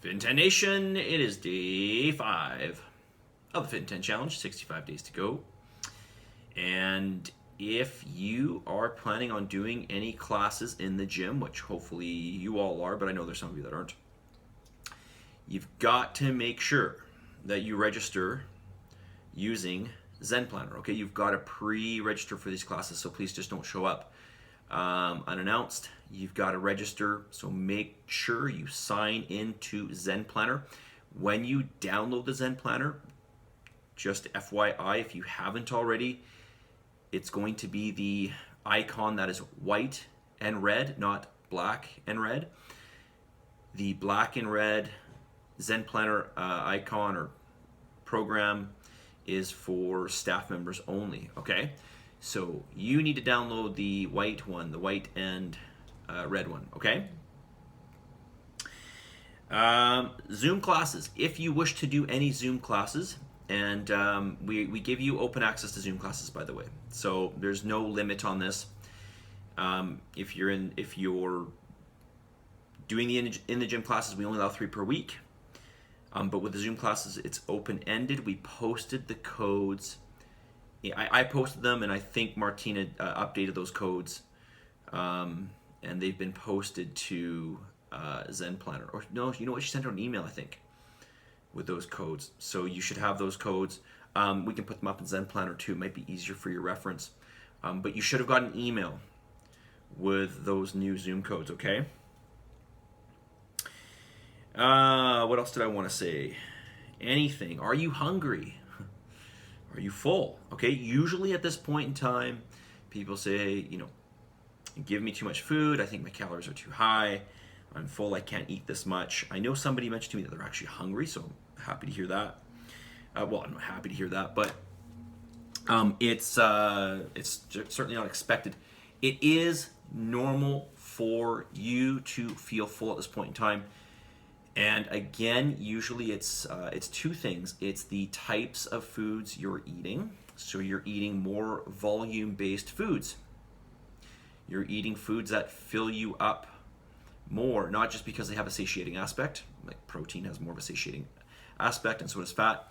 Fitin10 Nation, it is day 5 of the Fitin10 Challenge, 65 days to go. And if you are planning on doing any classes in the gym, which hopefully you all are, but I know there's some of you that aren't, you've got to make sure that you register using Zen Planner. Okay, you've got to pre-register for these classes, so please just don't show up unannounced. You've got to register, so make sure you sign into Zen Planner. When you download the Zen Planner, just FYI, if you haven't already, it's going to be the icon that is white and red, not black and red. The black and red Zen Planner icon or program is for staff members only, okay? So you need to download the white one, the white and red one, okay? Zoom classes. If you wish to do any Zoom classes, and we give you open access to Zoom classes, by the way. So there's no limit on this. If you're doing the in the gym classes, we only allow 3 per week. But with the Zoom classes, it's open-ended. We posted the codes. I posted them, and I think Martina updated those codes, and they've been posted to Zen Planner. Or no, you know what? She sent out an email, I think, with those codes. So you should have those codes. We can put them up in Zen Planner too. It might be easier for your reference. But you should have got an email with those new Zoom codes, okay? What else did I want to say? Anything. Are you hungry? Are you full? Okay, usually at this point in time, people say, you know, give me too much food. I think my calories are too high. I'm full. I can't eat this much. I know somebody mentioned to me that they're actually hungry, so I'm happy to hear that. Well, I'm not happy to hear that, but it's certainly not expected. It is normal for you to feel full at this point in time. And again, usually it's 2 things. It's the types of foods you're eating. So you're eating more volume-based foods. You're eating foods that fill you up more, not just because they have a satiating aspect, like protein has more of a satiating aspect, and so does fat,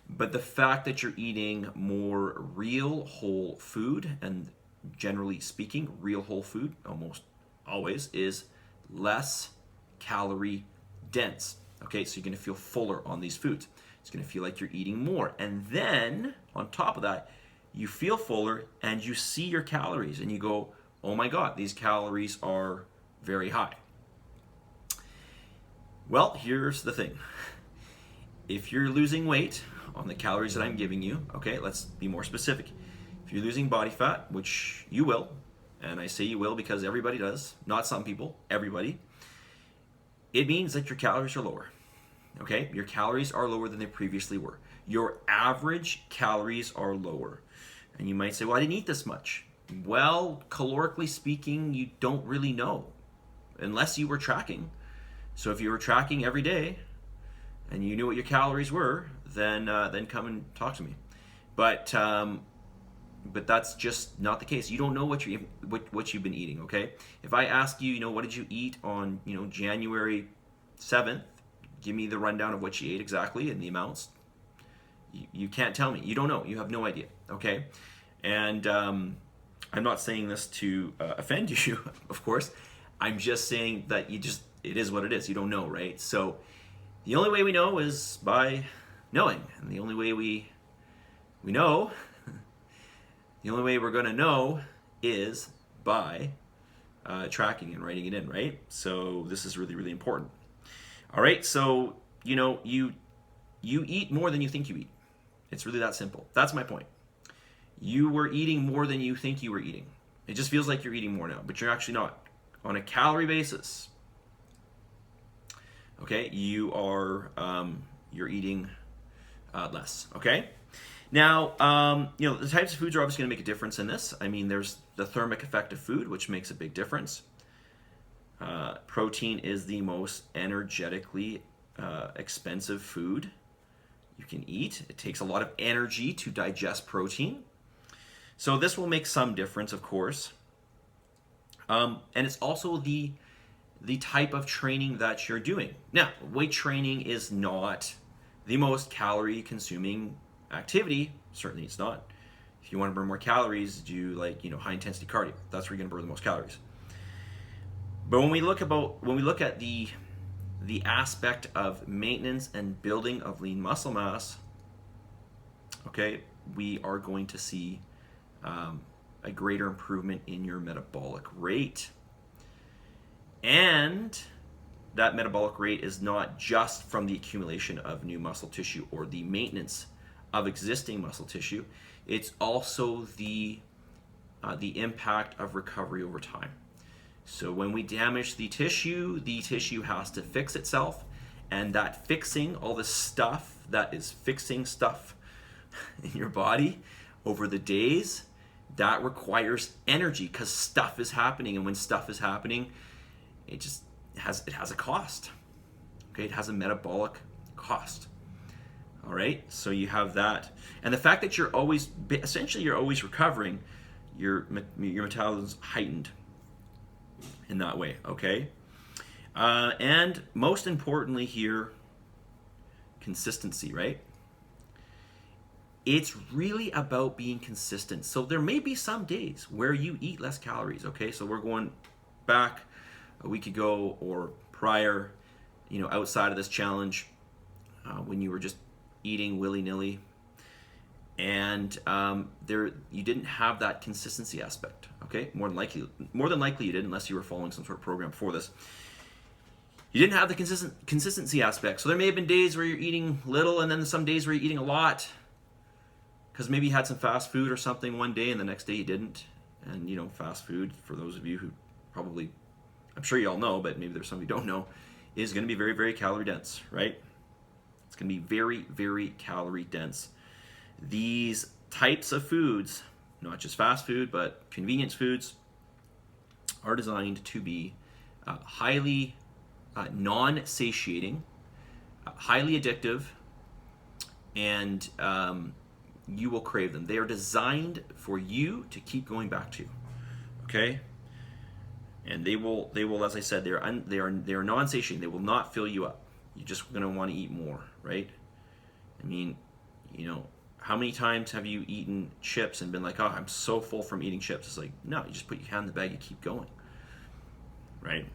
but the fact that you're eating more real whole food, and generally speaking, real whole food almost always is less calorie dense. Okay, so you're going to feel fuller on these foods. It's going to feel like you're eating more. And then, on top of that, you feel fuller and you see your calories and you go, oh my God, these calories are very high. Well, here's the thing. If you're losing weight on the calories that I'm giving you, okay, let's be more specific. If you're losing body fat, which you will, and I say you will because everybody does, not some people, everybody, it means that your calories are lower, okay? Your calories are lower than they previously were. Your average calories are lower. And you might say, well, I didn't eat this much. Well, calorically speaking, you don't really know unless you were tracking. So if you were tracking every day and you knew what your calories were, then come and talk to me. But that's just not the case. You don't know what you've been eating, okay? If I ask you, what did you eat on, January 7th? Give me the rundown of what you ate exactly and the amounts. You can't tell me. You don't know. You have no idea, okay? And I'm not saying this to offend you, of course. I'm just saying that it is what it is. You don't know, right? So the only way we know is by knowing. And the only way we know, the only way we're going to know is by tracking and writing it in, right? So this is really, really important. All right, so, you eat more than you think you eat. It's really that simple. That's my point. You were eating more than you think you were eating. It just feels like you're eating more now, but you're actually not. On a calorie basis, okay, you're eating less, okay? Now, the types of foods are obviously going to make a difference in this. I mean, there's the thermic effect of food, which makes a big difference. Protein is the most energetically expensive food you can eat. It takes a lot of energy to digest protein. So this will make some difference, of course. And it's also the the type of training that you're doing. Now, weight training is not the most calorie consuming activity. Certainly it's not. If you want to burn more calories, do like, high intensity cardio. That's where you're going to burn the most calories. But when we look at the aspect of maintenance and building of lean muscle mass, okay, we are going to see a greater improvement in your metabolic rate. And that metabolic rate is not just from the accumulation of new muscle tissue or the maintenance of existing muscle tissue. It's also the impact of recovery over time. So when we damage the tissue has to fix itself, and that fixing, all the stuff that is fixing stuff in your body over the days, that requires energy because stuff is happening, and when stuff is happening, it has a cost. Okay, it has a metabolic cost. All right, so you have that, and the fact that you're always recovering, your metabolism's heightened in that way. Okay, and most importantly here, consistency, right? It's really about being consistent. So there may be some days where you eat less calories. Okay, so we're going back a week ago or prior, outside of this challenge, when you were just eating willy-nilly, and you didn't have that consistency aspect. Okay, more than likely you didn't, unless you were following some sort of program for this. You didn't have the consistency aspect. So there may have been days where you're eating little, and then some days where you're eating a lot, because maybe you had some fast food or something one day and the next day you didn't. And fast food, for those of you who probably, I'm sure you all know, but maybe there's some who don't know, is going to be very, very calorie dense, right? It's going to be very, very calorie dense. These types of foods, not just fast food, but convenience foods, are designed to be highly non-satiating, highly addictive, and you will crave them. They are designed for you to keep going back to, okay? And they will, as I said, they are non-satiating. They will not fill you up. You're just going to want to eat more, right? I mean, how many times have you eaten chips and been like, oh, I'm so full from eating chips? It's like, no, you just put your hand in the bag and keep going, right?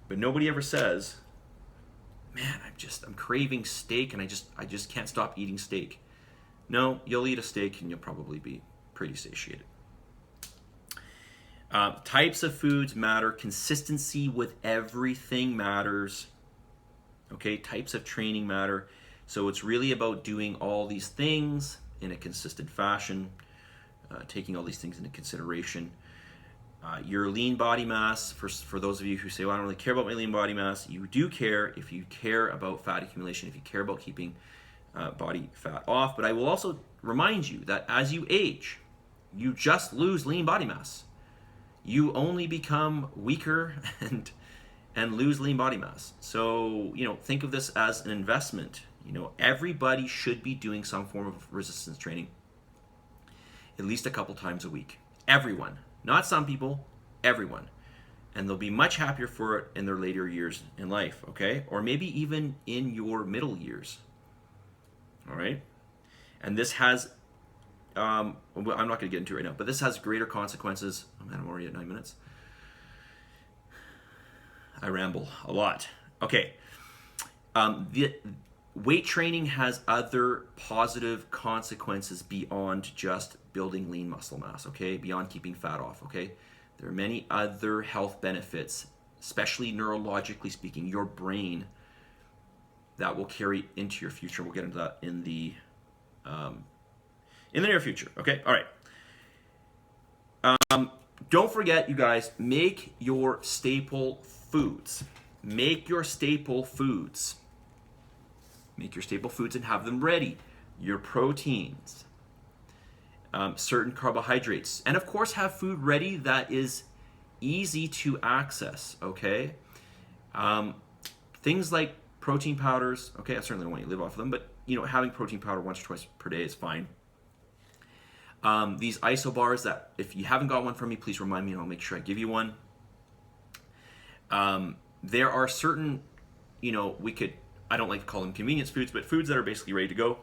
But nobody ever says, man, I'm craving steak and I just can't stop eating steak. No, you'll eat a steak and you'll probably be pretty satiated. Types of foods matter. Consistency with everything matters. Okay, types of training matter. So it's really about doing all these things in a consistent fashion, taking all these things into consideration. Your lean body mass, for those of you who say, well, I don't really care about my lean body mass, you do care if you care about fat accumulation, if you care about keeping body fat off. But I will also remind you that as you age, you just lose lean body mass. You only become weaker and lose lean body mass. So, think of this as an investment. Everybody should be doing some form of resistance training at least a couple times a week. Everyone, not some people, everyone. And they'll be much happier for it in their later years in life, okay? Or maybe even in your middle years. All right? And this has, I'm not going to get into it right now, but this has greater consequences. Oh man, I'm already at 9 minutes. I ramble a lot. Okay. The weight training has other positive consequences beyond just building lean muscle mass, okay? Beyond keeping fat off, okay? There are many other health benefits, especially neurologically speaking, your brain, that will carry into your future. We'll get into that in the near future, okay? All right. Don't forget, you guys, make your staple foods. Make your staple foods. Make your staple foods and have them ready. Your proteins, certain carbohydrates, and of course have food ready that is easy to access, okay? Things like protein powders, okay, I certainly don't want you to live off of them, but having protein powder once or twice per day is fine. These iso bars that if you haven't got one from me, please remind me and I'll make sure I give you one. there are certain, I don't like to call them convenience foods, but foods that are basically ready to go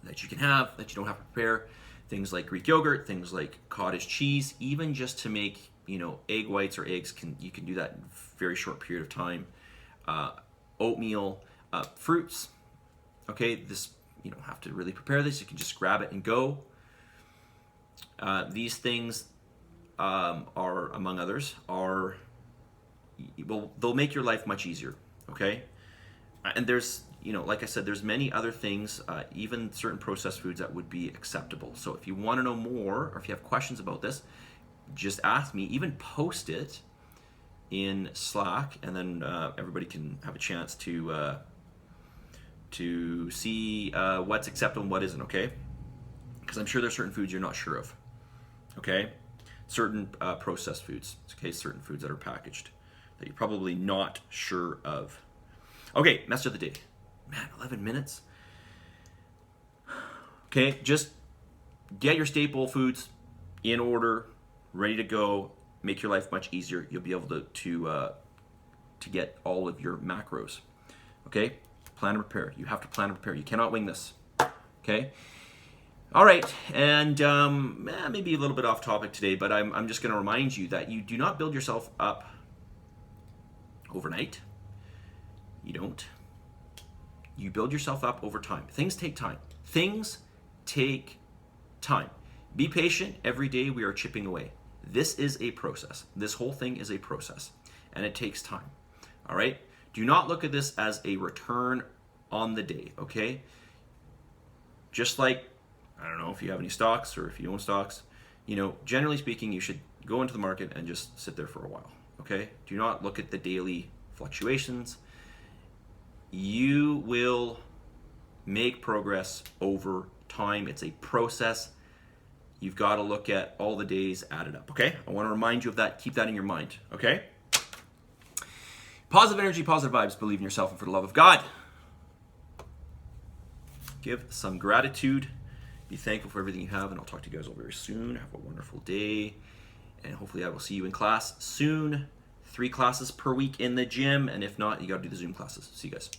that you can have, that you don't have to prepare. Things like Greek yogurt, things like cottage cheese, even just to make, egg whites or eggs, you can do that in a very short period of time. Oatmeal, fruits. Okay, this, you don't have to really prepare this. You can just grab it and go. These things are, among others, they'll make your life much easier. Okay, and there's, like I said, there's many other things, even certain processed foods that would be acceptable. So if you want to know more, or if you have questions about this, just ask me. Even post it in Slack, and then everybody can have a chance to see what's acceptable and what isn't. Okay, because I'm sure there's certain foods you're not sure of. Okay, certain processed foods. Okay, certain foods that are packaged that you're probably not sure of. Okay, message of the day. Man, 11 minutes. Okay, just get your staple foods in order, ready to go. Make your life much easier. You'll be able to get all of your macros. Okay, plan and prepare. You have to plan and prepare. You cannot wing this. Okay. All right, and maybe a little bit off topic today, but I'm just going to remind you that you do not build yourself up overnight. You don't. You build yourself up over time. Things take time. Things take time. Be patient. Every day we are chipping away. This is a process. This whole thing is a process, and it takes time. All right? Do not look at this as a return on the day, okay? Just like, I don't know if you have any stocks or if you own stocks, generally speaking, you should go into the market and just sit there for a while, okay? Do not look at the daily fluctuations. You will make progress over time. It's a process. You've got to look at all the days added up, okay? I want to remind you of that. Keep that in your mind, okay? Positive energy, positive vibes. Believe in yourself and for the love of God. Give some gratitude. Be thankful for everything you have, and I'll talk to you guys all very soon. Have a wonderful day, and hopefully I will see you in class soon. 3 classes per week in the gym, and if not, you got to do the Zoom classes. See you guys.